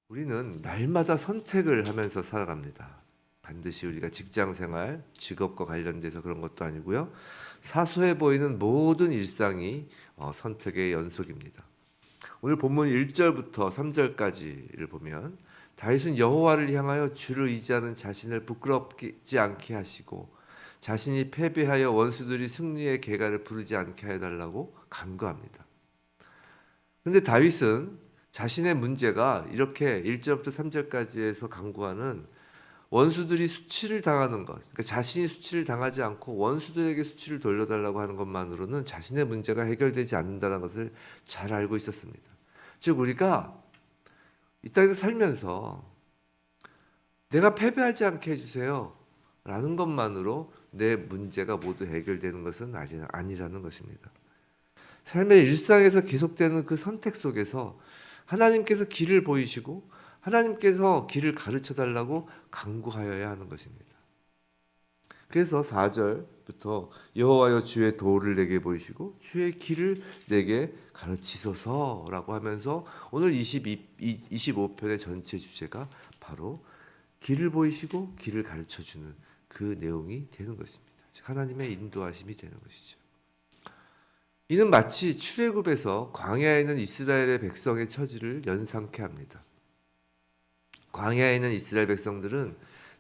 우리는 날마다 선택을 하면서 살아갑니다. 반드시 우리가 직장 생활, 직업과 관련돼서 그런 것도 아니고요. 사소해 보이는 모든 일상이 선택의 연속입니다. 오늘 본문 1절부터 3절까지를 보면 다윗은 여호와를 향하여 주를 의지하는 자신을 부끄럽지 않게 하시고 자신이 패배하여 원수들이 승리의 계가를 부르지 않게 해달라고 간구합니다. 그런데 다윗은 자신의 문제가 이렇게 1절부터 3절까지에서 간구하는 원수들이 수치를 당하는 것, 그러니까 자신이 수치를 당하지 않고 원수들에게 수치를 돌려달라고 하는 것만으로는 자신의 문제가 해결되지 않는다는 것을 잘 알고 있었습니다. 즉 우리가 이 땅에서 살면서 내가 패배하지 않게 해주세요 라는 것만으로 내 문제가 모두 해결되는 것은 아니라는 것입니다. 삶의 일상에서 계속되는 그 선택 속에서 하나님께서 길을 보이시고 하나님께서 길을 가르쳐 달라고 간구하여야 하는 것입니다. 그래서 4절부터 여호와여 주의 도를 내게 보이시고 주의 길을 내게 가르치소서라고 하면서 오늘 25편의 전체 주제가 바로 길을 보이시고 길을 가르쳐주는 그 내용이 되는 것입니다. 즉 하나님의 인도하심이 되는 것이죠. 이는 마치 출애굽에서 광야에 있는 이스라엘의 백성의 처지를 연상케 합니다. 광야에 있는 이스라엘 백성들은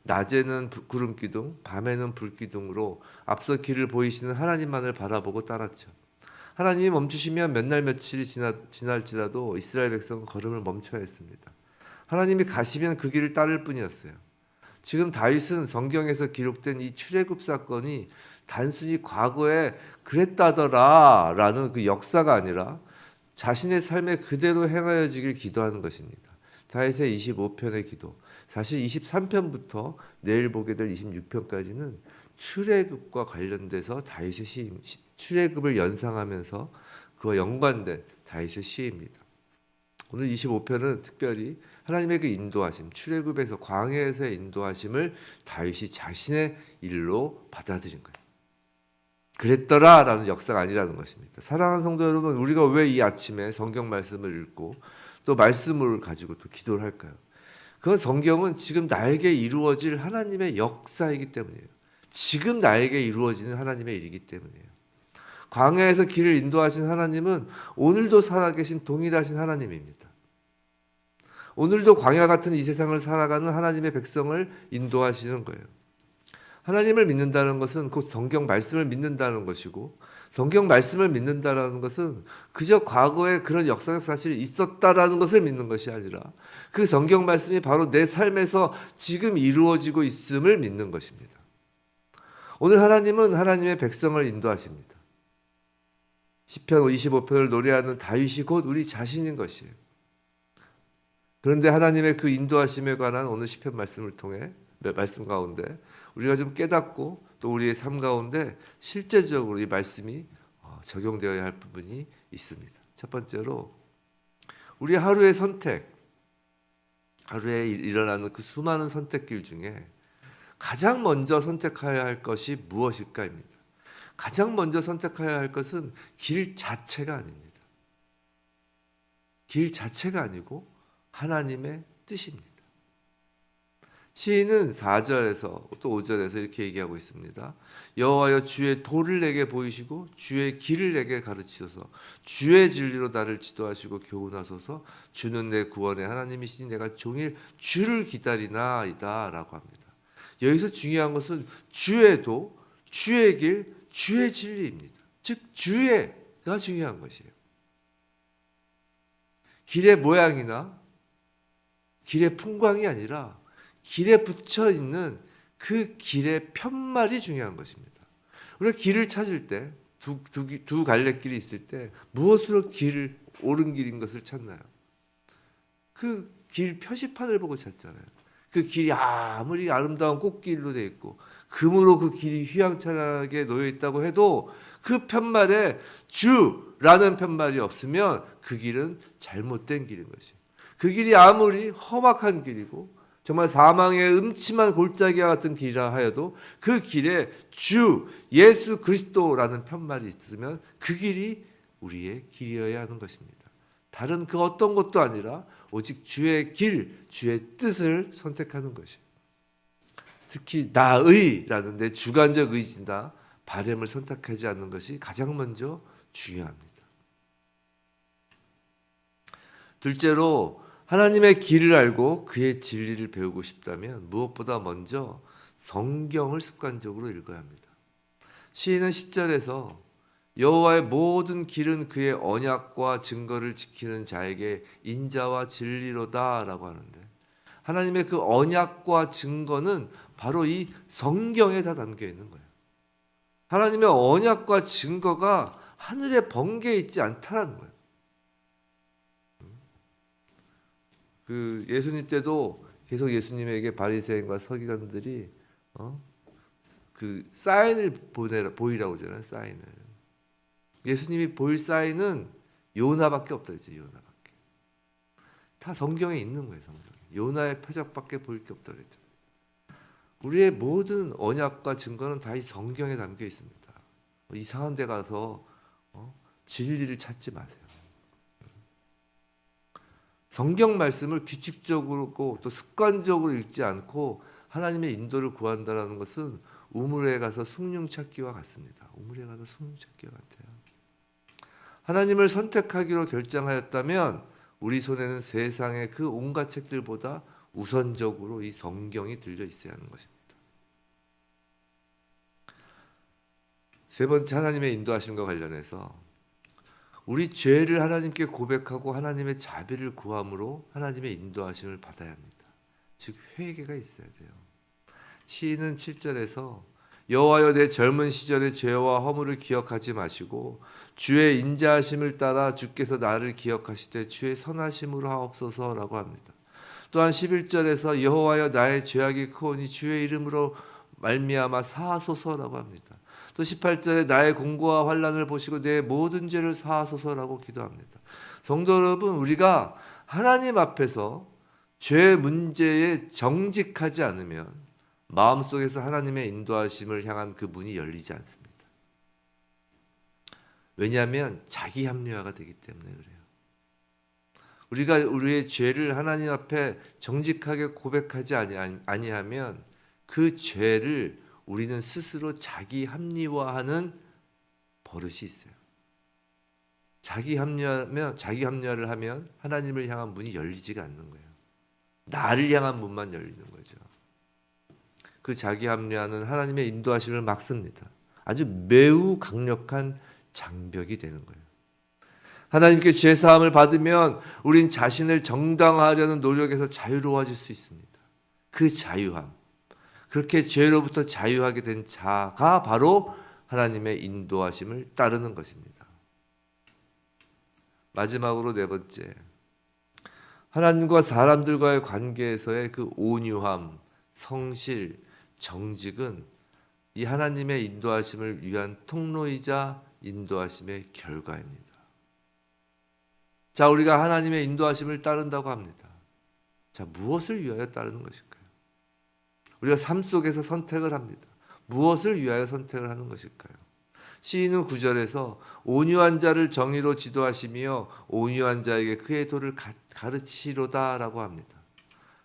낮에는 구름 기둥, 밤에는 불 기둥으로 앞서 길을 보이시는 하나님만을 바라보고 따랐죠. 하나님이 멈추시면 몇 날 며칠이 지날지라도 이스라엘 백성은 걸음을 멈춰야 했습니다. 하나님이 가시면 그 길을 따를 뿐이었어요. 지금 다윗은 성경에서 기록된 이 출애굽 사건이 단순히 과거에 그랬다더라라는 그 역사가 아니라 자신의 삶에 그대로 행하여지길 기도하는 것입니다. 다윗의 25편의 기도, 사실 23편부터 내일 보게 될 26편까지는 출애굽과 관련돼서 다윗의 시임, 출애굽을 연상하면서 그와 연관된 다윗의 시입니다. 오늘 25편은 특별히 하나님의 그 인도하심, 출애굽에서 광야에서의 인도하심을 다윗이 자신의 일로 받아들인 거예요. 그랬더라라는 역사가 아니라는 것입니다. 사랑하는 성도 여러분, 우리가 왜 이 아침에 성경 말씀을 읽고 또 말씀을 가지고 또 기도를 할까요? 그건 성경은 지금 나에게 이루어질 하나님의 역사이기 때문이에요. 지금 나에게 이루어지는 하나님의 일이기 때문이에요. 광야에서 길을 인도하신 하나님은 오늘도 살아계신 동일하신 하나님입니다. 오늘도 광야 같은 이 세상을 살아가는 하나님의 백성을 인도하시는 거예요. 하나님을 믿는다는 것은 곧 성경 말씀을 믿는다는 것이고, 성경 말씀을 믿는다는 것은 그저 과거에 그런 역사적 사실이 있었다라는 것을 믿는 것이 아니라 그 성경 말씀이 바로 내 삶에서 지금 이루어지고 있음을 믿는 것입니다. 오늘 하나님은 하나님의 백성을 인도하십니다. 시편 25편을 노래하는 다윗이 곧 우리 자신인 것이에요. 그런데 하나님의 그 인도하심에 관한 오늘 시편 말씀을 통해 말씀 가운데 우리가 좀 깨닫고 또 우리의 삶 가운데 실제적으로 이 말씀이 적용되어야 할 부분이 있습니다. 첫 번째로 우리 하루의 선택, 하루에 일어나는 그 수많은 선택길 중에 가장 먼저 선택해야 할 것이 무엇일까입니다. 가장 먼저 선택해야 할 것은 길 자체가 아닙니다. 길 자체가 아니고 하나님의 뜻입니다. 시인은 4절에서 또 5절에서 이렇게 얘기하고 있습니다. 여호와여 주의 도를 내게 보이시고 주의 길을 내게 가르치소서. 주의 진리로 나를 지도하시고 교훈하소서. 주는 내 구원의 하나님이시니 내가 종일 주를 기다리나이다 라고 합니다. 여기서 중요한 것은 주의 도, 주의 길, 주의 진리입니다. 즉 주의가 중요한 것이에요. 길의 모양이나 길의 풍광이 아니라 길에 붙여 있는 그 길의 편말이 중요한 것입니다. 우리가 길을 찾을 때 두 갈래길이 있을 때 무엇으로 길을 옳은 길인 것을 찾나요? 그 길 표시판을 보고 찾잖아요. 그 길이 아무리 아름다운 꽃길로 되어 있고 금으로 그 길이 휘황찬란하게 놓여 있다고 해도 그 편말에 주라는 편말이 없으면 그 길은 잘못된 길인 것이에요. 그 길이 아무리 험악한 길이고 정말 사망의 음침한 골짜기와 같은 길이라 하여도 그 길에 주 예수 그리스도라는 편말이 있으면 그 길이 우리의 길이어야 하는 것입니다. 다른 그 어떤 것도 아니라 오직 주의 길, 주의 뜻을 선택하는 것이. 특히 나의라는 데 주관적 의지나 바램을 선택하지 않는 것이 가장 먼저 중요합니다. 둘째로 하나님의 길을 알고 그의 진리를 배우고 싶다면 무엇보다 먼저 성경을 습관적으로 읽어야 합니다. 시인은 10절에서 여호와의 모든 길은 그의 언약과 증거를 지키는 자에게 인자와 진리로다라고 하는데, 하나님의 그 언약과 증거는 바로 이 성경에 다 담겨 있는 거예요. 하나님의 언약과 증거가 하늘에 번개에 있지 않다는 거예요. 그 예수님 때도 계속 예수님에게 바리새인과 서기관들이 그 사인을 보이라고 하잖아요. 사인을. 예수님이 보일 사인은 요나밖에 없다 이제 요나밖에. 다 성경에 있는 거예요. 성경에. 요나의 표적밖에 보일 게 없다 그랬죠. 우리의 모든 언약과 증거는 다 이 성경에 담겨 있습니다. 이상한 데 가서 진리를 찾지 마세요. 성경 말씀을 규칙적으로 또 습관적으로 읽지 않고 하나님의 인도를 구한다는 것은 우물에 가서 숭늉 찾기와 같습니다. 우물에 가서 숭늉 찾기와 같아요. 하나님을 선택하기로 결정하였다면 우리 손에는 세상의 그 온갖 책들보다 우선적으로 이 성경이 들려 있어야 하는 것입니다. 세 번째, 하나님의 인도하심과 관련해서 우리 죄를 하나님께 고백하고 하나님의 자비를 구함으로 하나님의 인도하심을 받아야 합니다. 즉 회개가 있어야 돼요. 시인은 7절에서 여호와여 내 젊은 시절의 죄와 허물을 기억하지 마시고 주의 인자하심을 따라 주께서 나를 기억하시되 주의 선하심으로 하옵소서라고 합니다. 또한 11절에서 여호와여 나의 죄악이 크오니 주의 이름으로 말미암아 사하소서라고 합니다. 또 18절에 나의 공고와 환난을 보시고 내 모든 죄를 사하소서라고 기도합니다. 성도 여러분, 우리가 하나님 앞에서 죄 문제에 정직하지 않으면 마음속에서 하나님의 인도하심을 향한 그 문이 열리지 않습니다. 왜냐하면 자기 합리화가 되기 때문에 그래요. 우리가 우리의 죄를 하나님 앞에 정직하게 고백하지 아니하면 그 죄를 우리는 스스로 자기 합리화하는 버릇이 있어요. 자기 합리화를 하면 하나님을 향한 문이 열리지가 않는 거예요. 나를 향한 문만 열리는 거죠. 그 자기 합리화는 하나님의 인도하심을 막습니다. 아주 매우 강력한 장벽이 되는 거예요. 하나님께 죄 사함을 받으면 우린 자신을 정당화하려는 노력에서 자유로워질 수 있습니다. 그 자유함, 그렇게 죄로부터 자유하게 된 자가 바로 하나님의 인도하심을 따르는 것입니다. 마지막으로 네 번째, 하나님과 사람들과의 관계에서의 그 온유함, 성실, 정직은 이 하나님의 인도하심을 위한 통로이자 인도하심의 결과입니다. 자, 우리가 하나님의 인도하심을 따른다고 합니다. 자, 무엇을 위하여 따르는 것일까요? 우리가 삶 속에서 선택을 합니다. 무엇을 위하여 선택을 하는 것일까요? 시인은 9절에서 온유한 자를 정의로 지도하시며 온유한 자에게 그의 도를 가르치시로다라고 합니다.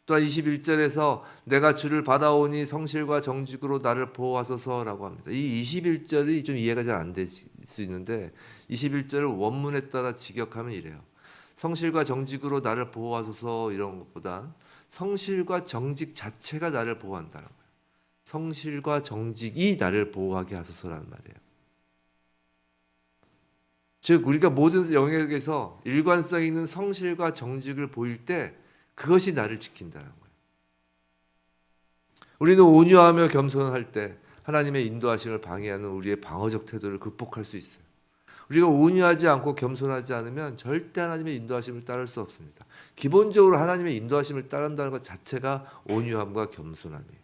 또한 21절에서 내가 주를 받아오니 성실과 정직으로 나를 보호하소서라고 합니다. 이 21절이 좀 이해가 잘 안 될 수 있는데 21절을 원문에 따라 직역하면 이래요. 성실과 정직으로 나를 보호하소서 이런 것보다 성실과 정직 자체가 나를 보호한다는 거예요. 성실과 정직이 나를 보호하게 하소서라는 말이에요. 즉 우리가 모든 영역에서 일관성 있는 성실과 정직을 보일 때 그것이 나를 지킨다는 거예요. 우리는 온유하며 겸손할 때 하나님의 인도하심을 방해하는 우리의 방어적 태도를 극복할 수 있어요. 우리가 온유하지 않고 겸손하지 않으면 절대 하나님의 인도하심을 따를 수 없습니다. 기본적으로 하나님의 인도하심을 따른다는 것 자체가 온유함과 겸손함이에요.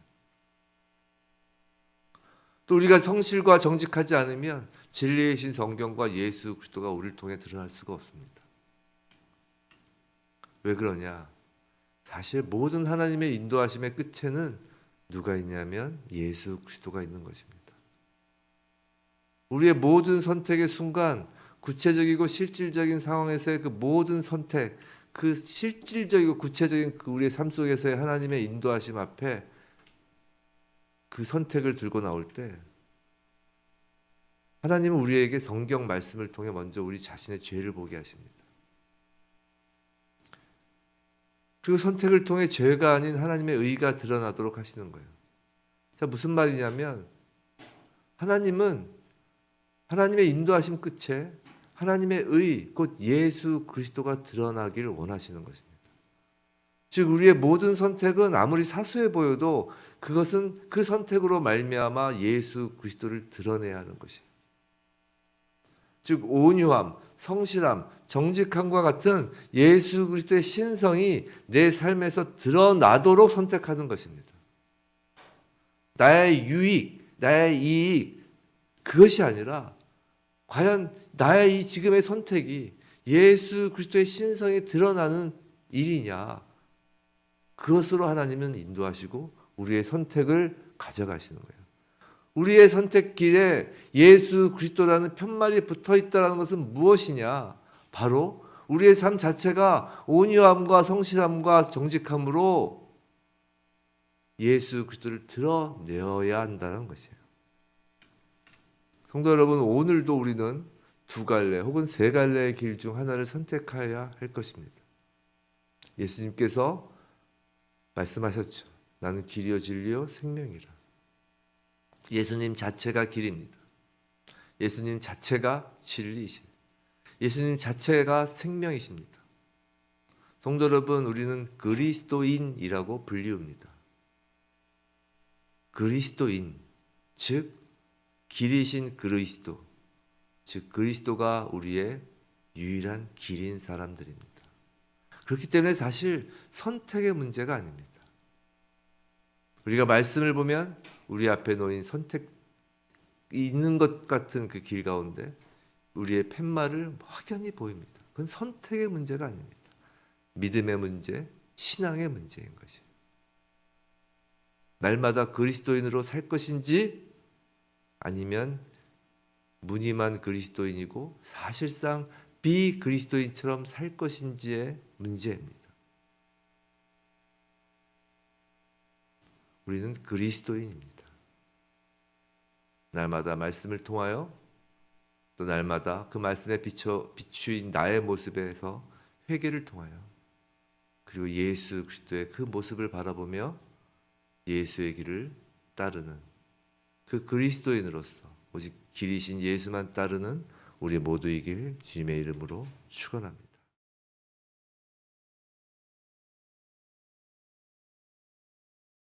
또 우리가 성실과 정직하지 않으면 진리의 신 성경과 예수 그리스도가 우리를 통해 드러날 수가 없습니다. 왜 그러냐? 사실 모든 하나님의 인도하심의 끝에는 누가 있냐면 예수 그리스도가 있는 것입니다. 우리의 모든 선택의 순간 구체적이고 실질적인 상황에서의 그 모든 선택, 그 실질적이고 구체적인 그 우리의 삶 속에서의 하나님의 인도하심 앞에 그 선택을 들고 나올 때 하나님은 우리에게 성경 말씀을 통해 먼저 우리 자신의 죄를 보게 하십니다. 그리고 선택을 통해 죄가 아닌 하나님의 의가 드러나도록 하시는 거예요. 자, 무슨 말이냐면 하나님은 하나님의 인도하심 끝에 하나님의 의, 곧 예수 그리스도가 드러나기를 원하시는 것입니다. 즉 우리의 모든 선택은 아무리 사소해 보여도 그것은 그 선택으로 말미암아 예수 그리스도를 드러내야 하는 것이에요. 즉 온유함, 성실함, 정직함과 같은 예수 그리스도의 신성이 내 삶에서 드러나도록 선택하는 것입니다. 나의 유익, 나의 이익 그것이 아니라 과연 나의 이 지금의 선택이 예수 그리스도의 신성이 드러나는 일이냐, 그것으로 하나님은 인도하시고 우리의 선택을 가져가시는 거예요. 우리의 선택길에 예수 그리스도라는 편말이 붙어 있다는 것은 무엇이냐? 바로 우리의 삶 자체가 온유함과 성실함과 정직함으로 예수 그리스도를 드러내어야 한다는 것이에요. 성도 여러분, 오늘도 우리는 두 갈래 혹은 세 갈래의 길 중 하나를 선택해야 할 것입니다. 예수님께서 말씀하셨죠. 나는 길이요 진리요 생명이라. 예수님 자체가 길입니다. 예수님 자체가 진리이십니다. 예수님 자체가 생명이십니다. 성도 여러분, 우리는 그리스도인이라고 불리웁니다. 그리스도인, 즉 길이신 그리스도, 즉 그리스도가 우리의 유일한 길인 사람들입니다. 그렇기 때문에 사실 선택의 문제가 아닙니다. 우리가 말씀을 보면 우리 앞에 놓인 선택이 있는 것 같은 그 길 가운데 우리의 팻말을 확연히 보입니다. 그건 선택의 문제가 아닙니다. 믿음의 문제, 신앙의 문제인 것이에요. 날마다 그리스도인으로 살 것인지 아니면 무늬만 그리스도인이고 사실상 비그리스도인처럼 살 것인지의 문제입니다. 우리는 그리스도인입니다. 날마다 말씀을 통하여 또 날마다 그 말씀에 비추인 나의 모습에서 회개를 통하여 그리고 예수 그리스도의 그 모습을 바라보며 예수의 길을 따르는 그 그리스도인으로서 오직 길이신 예수만 따르는 우리 모두이길 주님의 이름으로 축원합니다.